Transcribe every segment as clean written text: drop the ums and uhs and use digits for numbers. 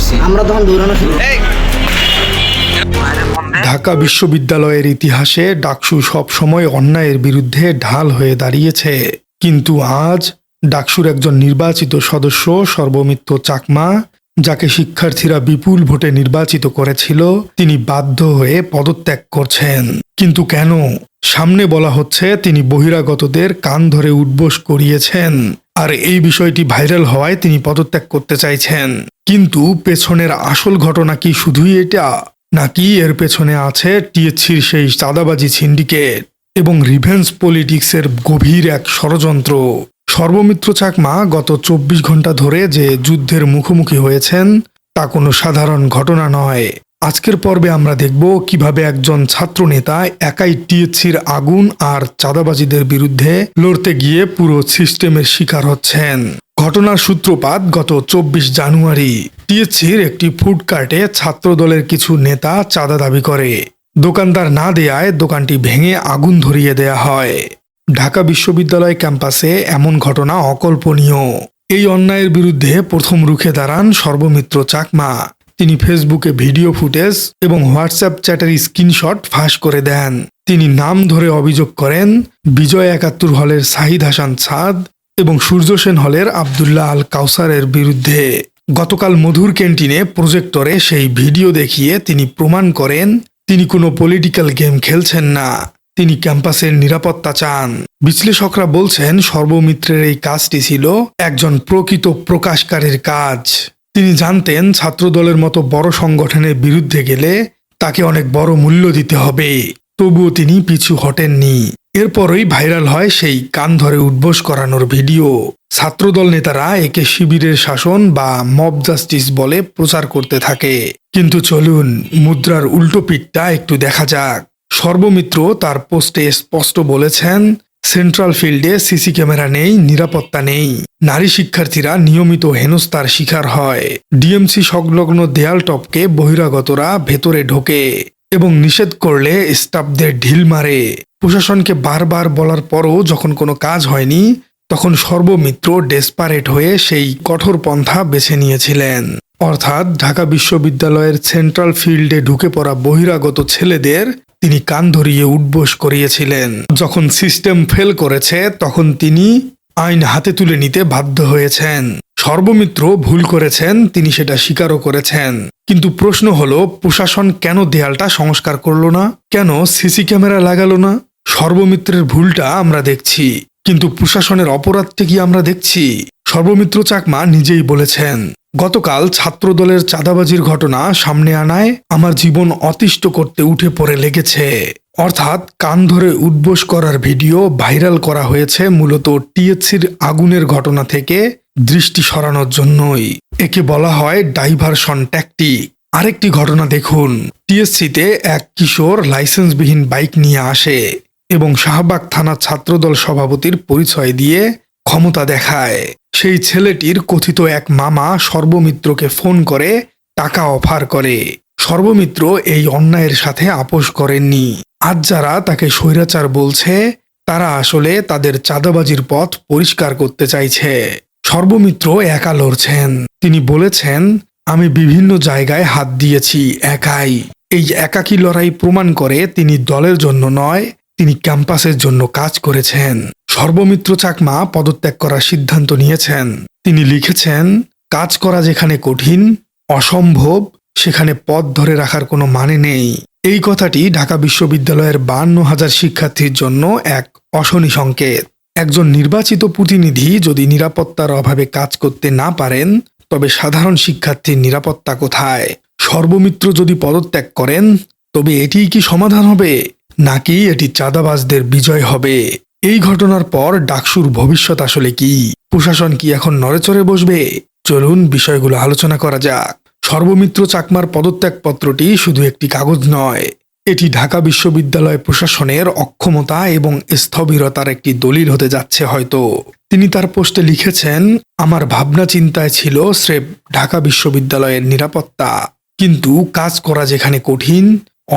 করছি, আমরা তখন দৌড়ানো শুরু। ঢাকা বিশ্ববিদ্যালয়ের ইতিহাসে ডাকসু সবসময় অন্যায়ের বিরুদ্ধে ঢাল হয়ে দাঁড়িয়েছে, কিন্তু আজ ডাকসুর একজন নির্বাচিত সদস্য সর্বমিত্র চাকমা, যাকে শিক্ষার্থীরা বিপুল ভোটে নির্বাচিত করেছিল, তিনি বাধ্য হয়ে পদত্যাগ করছেন। কিন্তু কেন? সামনে বলা হচ্ছে তিনি বহিরাগতদের কান ধরে উঠবোস করিয়েছেন, আর এই বিষয়টি ভাইরাল হওয়ায় তিনি পদত্যাগ করতে চাইছেন। কিন্তু পেছনের আসল ঘটনা কি শুধুই এটা, নাকি এর পেছনে আছে টিএসসির সেই চাঁদাবাজি সিন্ডিকেট এবং রিভেঞ্জ পলিটিক্সের গভীর এক ষড়যন্ত্র? সর্বমিত্র চাকমা গত 24 ঘন্টা ধরে যে যুদ্ধের মুখোমুখি হয়েছেন তা কোনো সাধারণ ঘটনা নয়। আজকের পর্বে আমরা দেখব কিভাবে একজন ছাত্রনেতা একাই টিএসসির আগুন আর চাঁদাবাজিদের বিরুদ্ধে লড়তে গিয়ে পুরো সিস্টেমের শিকার হচ্ছেন। ঘটনার সূত্রপাত গত 24 জানুয়ারি। টিএসসির একটি ফুড কার্টে ছাত্রদলের কিছু নেতা চাঁদা দাবি করে। দোকানদার না দেয়ায় দোকানটি ভেঙে আগুন ধরিয়ে দেয়া হয়। ঢাকা বিশ্ববিদ্যালয় ক্যাম্পাসে এমন ঘটনা অকল্পনীয়। এই অন্যায়ের বিরুদ্ধে প্রথম রুখে দাঁড়ান সর্বমিত্র চাকমা। তিনি ফেসবুকে ভিডিও ফুটেজ এবং হোয়াটসঅ্যাপ চ্যাটের স্ক্রিনশট ফাঁস করে দেন। তিনি নাম ধরে অভিযোগ করেন বিজয় 71 হলের সাহিদ হাসান সাদ এবং সূর্য সেন হলের আবদুল্লাহ আল কাউসারের বিরুদ্ধে। গতকাল মধুর ক্যান্টিনে প্রজেক্টরে সেই ভিডিও দেখিয়ে তিনি প্রমাণ করেন তিনি কোনো পলিটিক্যাল গেম খেলছেন না, তিনি ক্যাম্পাসের নিরাপত্তা চান। বিশ্লেষকরা বলছেন সর্বমিত্রের এই কাজটি ছিল একজন প্রকৃত প্রকাশকারীর কাজ। তিনি জানতেন ছাত্রদলের মতো বড় সংগঠনের বিরুদ্ধে গেলে তাকে অনেক বড় মূল্য দিতে হবে, তবুও তিনি পিছু হটেননি। এরপরই ভাইরাল হয় সেই কান ধরে উঠবোস করানোর ভিডিও। ছাত্রদল নেতারা একে শিবিরের শাসন বা মব জাস্টিস বলে প্রচার করতে থাকে। কিন্তু চলুন মুদ্রার উল্টো পিঠটা একটু দেখা যাক। সর্বমিত্র তার পোস্টে স্পষ্ট বলেছেন সেন্ট্রাল ফিল্ডে সিসি ক্যামেরা নেই, নিরাপত্তা নেই, নারী শিক্ষার্থীরা নিয়মিত হেনস্থার শিকার হয়, ডিএমসি সংলগ্ন দেয়াল টপকে বহিরাগতরা ভেতরে ঢোকে এবং নিষেধ করলে স্টাফদের ঢিল মারে। প্রশাসনকে বারবার বলার পরও যখন কোনো কাজ হয়নি, তখন সর্বমিত্র ডেসপারেট হয়ে সেই কঠোর পন্থা বেছে নিয়েছিলেন। অর্থাৎ ঢাকা বিশ্ববিদ্যালয়ের সেন্ট্রাল ফিল্ডে ঢুকে পড়া বহিরাগত ছেলেদের তিনি কান ধরিয়ে উঠবোস করিয়েছিলেন। যখন সিস্টেম ফেল করেছে তখন তিনি আইন হাতে তুলে নিতে বাধ্য হয়েছেন। সর্বমিত্র ভুল করেছেন, তিনি সেটা স্বীকারও করেছেন। কিন্তু প্রশ্ন হলো প্রশাসন কেন দেয়ালটা সংস্কার করলো না, কেন সিসি ক্যামেরা লাগালো না? সর্বমিত্রের ভুলটা আমরা দেখছি, কিন্তু প্রশাসনের অপরাধটা কি আমরা দেখছি? সর্বমিত্র চাকমা নিজেই বলেছেন গতকাল ছাত্রদলের চাঁদাবাজির ঘটনা সামনে আনায় আমার জীবন অতিষ্ঠ করতে উঠে পড়ে লেগেছে। অর্থাৎ কান ধরে উঠবোস করার ভিডিও ভাইরাল করা হয়েছে মূলত টিএসসির আগুনের ঘটনা থেকে দৃষ্টি সরানোর জন্যই। একে বলা হয় ডাইভারশন ট্যাকটিক। আরেকটি ঘটনা দেখুন, টিএসসিতে এক কিশোর লাইসেন্সবিহীন বাইক নিয়ে আসে এবং শাহবাগ থানা ছাত্রদল সভাপতির পরিচয় দিয়ে ক্ষমতা দেখায়। সেই ছেলেটির কথিত এক মামা সর্বমিত্রকে ফোন করে টাকা অফার করে। সর্বমিত্র এই অন্যায়ের সাথে আপোষ করেননি। আজ যারা তাকে স্বৈরাচার বলছে তারা আসলে তাদের চাঁদাবাজির পথ পরিষ্কার করতে চাইছে। সর্বমিত্র একা লড়ছেন। তিনি বলেছেন আমি বিভিন্ন জায়গায় হাত দিয়েছি একাই। এই একাকী লড়াই প্রমাণ করে তিনি দলের জন্য নয়, তিনি ক্যাম্পাসের জন্য কাজ করেছেন। সর্বমিত্র চাকমা পদত্যাগ করার সিদ্ধান্ত নিয়েছেন। তিনি লিখেছেন কাজ করা যেখানে কঠিন, অসম্ভব, সেখানে পথ ধরে রাখার কোনো মানে নেই। এই কথাটি ঢাকা বিশ্ববিদ্যালয়ের 52,000 শিক্ষার্থীর জন্য এক অশনি সংকেত। একজন নির্বাচিত প্রতিনিধি যদি নিরাপত্তার অভাবে কাজ করতে না পারেন, তবে সাধারণ শিক্ষার্থীর নিরাপত্তা কোথায়? সর্বমিত্র যদি পদত্যাগ করেন, তবে এটিই কি সমাধান হবে, নাকি এটি চাঁদাবাজদের বিজয় হবে? এই ঘটনার পর ডাকসুর ভবিষ্যৎ আসলে কি? প্রশাসন কি এখন নড়েচড়ে বসবে? চলুন বিষয়গুলো আলোচনা করা যাক। সর্বমিত্র চাকমার পদত্যাগপত্রটি শুধু একটি কাগজ নয়, এটি ঢাকা বিশ্ববিদ্যালয় প্রশাসনের অক্ষমতা এবং স্থবিরতার একটি দলিল হতে যাচ্ছে হয়তো। তিনি তার পোস্টে লিখেছেন আমার ভাবনা চিন্তায় ছিল স্রেফ ঢাকা বিশ্ববিদ্যালয়ের নিরাপত্তা, কিন্তু কাজ করা যেখানে কঠিন,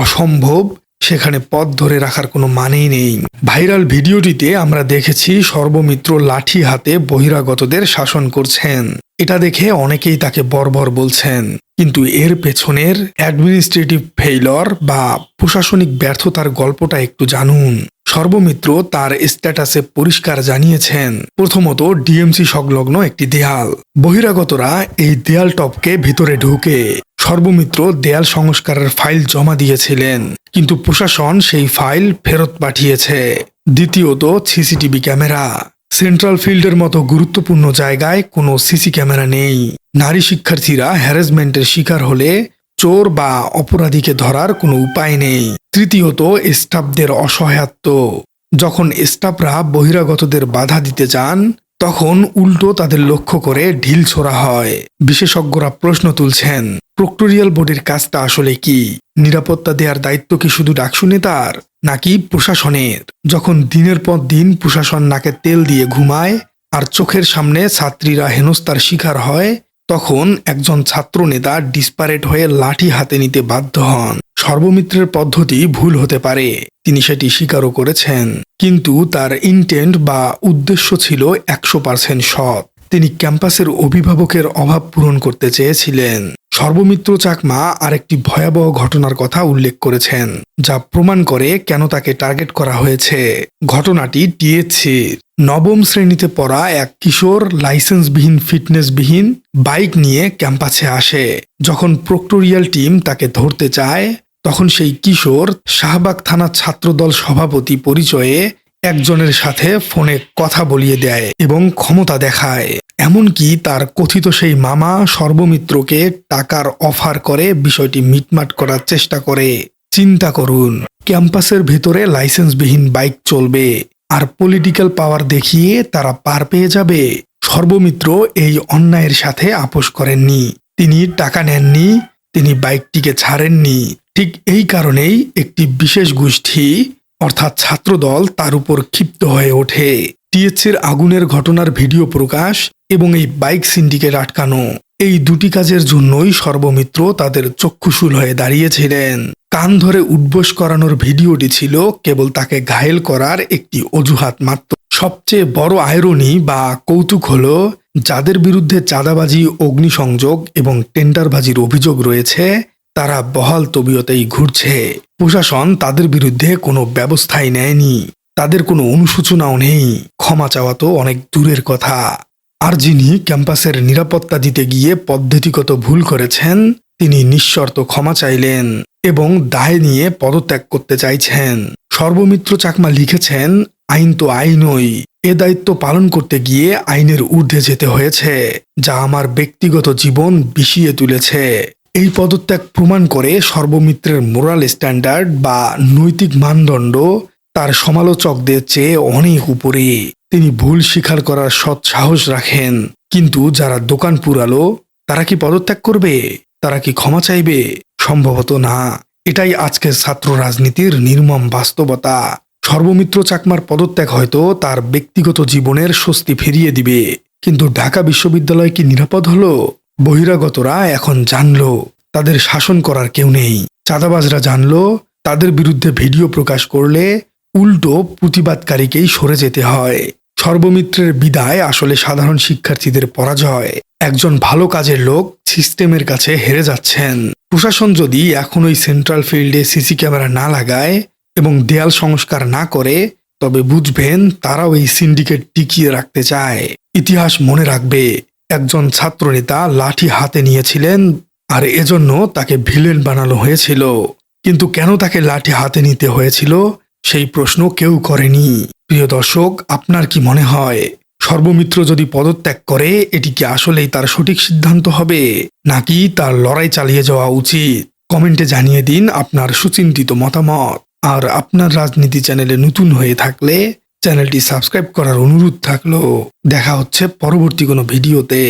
অসম্ভব, সেখানে পথ ধরে রাখার কোনো মানেই নেই। ভাইরাল ভিডিওটিতে আমরা দেখেছি সর্বমিত্র লাঠি হাতে বহিরাগতদের শাসন করছেন। এটা দেখে অনেকেই তাকে বর্বর বলছেন, কিন্তু এর পেছনের অ্যাডমিনিস্ট্রেটিভ ফেইলর বা প্রশাসনিক ব্যর্থতার গল্পটা একটু জানুন। সর্বমিত্র তার স্ট্যাটাসে পরিষ্কার জানিয়েছেন, প্রথমত ডিএমসি সংলগ্ন একটি দেয়াল, বহিরাগতরা এই দেয়াল টপকে ভিতরে ঢুকে সর্বমিত্র দেয়াল সংস্কারের ফাইল জমা দিয়েছিলেন, কিন্তু প্রশাসন সেই ফাইল ফেরত পাঠিয়েছে। দ্বিতীয়ত সিসিটিভি ক্যামেরা, সেন্ট্রাল ফিল্ডের মতো গুরুত্বপূর্ণ জায়গায় কোনো সিসি ক্যামেরা নেই। নারী শিক্ষার্থীরা হ্যারাসমেন্টের শিকার হলে চোর বা অপরাধীকে ধরার কোনো উপায় নেই। তৃতীয়ত স্টাফদের অসহায়ত্ব, যখন স্টাফরা বহিরাগতদের বাধা দিতে যান তখন উল্টো তাদের লক্ষ্য করে ঢিল ছোড়া হয়। বিশেষজ্ঞরা প্রশ্ন তুলছেন, প্রক্টোরিয়াল বোর্ডের কাজটা আসলে কি? নিরাপত্তা দেওয়ার দায়িত্ব কি শুধু ডাকসু নেতার নাকি প্রশাসনের? যখন দিনের পর দিন প্রশাসন নাকে তেল দিয়ে ঘুমায় আর চোখের সামনে ছাত্রীরা হেনস্থার শিকার হয়, তখন একজন ছাত্র নেতা ডিসপারেট হয়ে লাঠি হাতে নিতে বাধ্য হন। সর্বমিত্রের পদ্ধতি ভুল হতে পারে, তিনি সেটি স্বীকারও করেছেন, কিন্তু তার ইন্টেন্ট বা উদ্দেশ্য ছিল 100% সৎ। তিনি ক্যাম্পাসের অভিভাবকের অভাব পূরণ করতে চেয়েছিলেন। সর্বমিত্র চাকমা আরেকটি ভয়াবহ ঘটনার কথা উল্লেখ করেছেন, যা প্রমাণ করে কেন তাকে টার্গেট করা হয়েছে। ঘটনাটি টিএসসির নবম শ্রেণীতে পড়া এক কিশোর লাইসেন্সবিহীন ফিটনেসবিহীন বাইক নিয়ে ক্যাম্পাসে আসে। যখন প্রক্টোরিয়াল টিম তাকে ধরতে চায় তখন সেই কিশোর শাহবাগ থানা ছাত্রদল সভাপতি পরিচয়ে একজনের সাথে ফোনে কথা বলিয়ে দেয় এবং ক্ষমতা দেখায়। এমনকি তার কথিত সেই মামা সর্বমিত্রকে টাকার অফার করে বিষয়টি মিটমাট করার চেষ্টা করে। চিন্তা করুন, ক্যাম্পাসের ভেতরে লাইসেন্সবিহীন বাইক চলবে আর পলিটিক্যাল পাওয়ার দেখিয়ে তারা পার পেয়ে যাবে। সর্বমিত্র এই অন্যায়ের সাথে আপোষ করেননি, তিনি টাকা নেননি, তিনি বাইকটিকে ছাড়েননি। ঠিক এই কারণেই একটি বিশেষ গোষ্ঠী অর্থাৎ ছাত্রদল তার উপর ক্ষিপ্ত হয়ে ওঠে। টিএসসির আগুনের ঘটনার ভিডিও প্রকাশ এবং এই বাইক সিন্ডিকেট আটকানো, এই দুটি কাজের জন্যই সর্বমিত্র তাদের চক্ষুশূল হয়ে দাঁড়িয়েছিলেন। কান ধরে উঠবোস করানোর ভিডিওটি ছিল কেবল তাকে ঘায়েল করার একটি অজুহাত মাত্র। সবচেয়ে বড় আয়রনি বা কৌতুক হলো, যাদের বিরুদ্ধে চাঁদাবাজি, অগ্নিসংযোগ এবং টেন্ডারবাজির অভিযোগ রয়েছে তারা বহাল তবিয়তেই ঘুরছে। প্রশাসন তাদের বিরুদ্ধে কোনো ব্যবস্থাই নেয়নি, তাদের কোনো অনুশোচনাও নেই, ক্ষমা চাওয়া তো অনেক দূরের কথা। আর যিনি ক্যাম্পাসের নিরাপত্তা দিতে গিয়ে পদ্ধতিগত ভুল করেছেন তিনি নিঃশর্ত ক্ষমা চাইলেন এবং দায় নিয়ে পদত্যাগ করতে চাইছেন। সর্বমিত্র চাকমা লিখেছেন, আইন তো আইনই, এ দায়িত্ব পালন করতে গিয়ে আইনের ঊর্ধ্বে যেতে হয়েছে, যা আমার ব্যক্তিগত জীবন বিষিয়ে তুলেছে। এই পদত্যাগ প্রমাণ করে সর্বমিত্রের মোরাল স্ট্যান্ডার্ড বা নৈতিক মানদণ্ড তার সমালোচকদের চেয়ে অনেক উপরে। তিনি ভুল স্বীকার করার সৎ সাহস রাখেন, কিন্তু যারা দোকান পুরালো তারা কি পদত্যাগ করবে? তারা কি ক্ষমা চাইবে? সম্ভবত না। এটাই আজকের ছাত্র রাজনীতির নির্মম বাস্তবতা। সর্বমিত্র চাকমার পদত্যাগ হয়তো তার ব্যক্তিগত জীবনের স্বস্তি ফিরিয়ে দিবে, কিন্তু ঢাকা বিশ্ববিদ্যালয় কি নিরাপদ হলো? বহিরাগতরা এখন জানলো তাদের শাসন করার কেউ নেই। চাঁদাবাজরা জানলো তাদের বিরুদ্ধে ভিডিও প্রকাশ করলে উল্টো প্রতিবাদকারীকেই সরে যেতে হয়। সর্বমিত্রের বিদায় আসলে সাধারণ শিক্ষার্থীদের পরাজয়। একজন ভালো কাজের লোক সিস্টেমের কাছে হেরে যাচ্ছেন। প্রশাসন যদি এখনই সেন্ট্রাল ফিল্ডে সিসি ক্যামেরা না লাগায় এবং দেয়াল সংস্কার না করে, তবে বুঝবেন তারাও এই সিন্ডিকেট টিকিয়ে রাখতে চায়। ইতিহাস মনে রাখবে, একজন ছাত্রনেতা লাঠি হাতে নিয়েছিলেন আর এজন্য তাকে ভিলেন বানানো হয়েছিল। কিন্তু কেন তাকে লাঠি হাতে নিতে হয়েছিল সেই প্রশ্ন কেউ করেনি। প্রিয় দর্শক, আপনার কি মনে হয় সর্বমিত্র যদি পদত্যাগ করে এটি কি আসলেই তার সঠিক সিদ্ধান্ত হবে, নাকি তার লড়াই চালিয়ে যাওয়া উচিত? কমেন্টে জানিয়ে দিন আপনার সুচিন্তিত মতামত। আর আপনার রাজনীতি চ্যানেলে নতুন হয়ে থাকলে চ্যানেলটি সাবস্ক্রাইব করার অনুরোধ থাকলো। দেখা হচ্ছে পরবর্তী কোনো ভিডিওতে।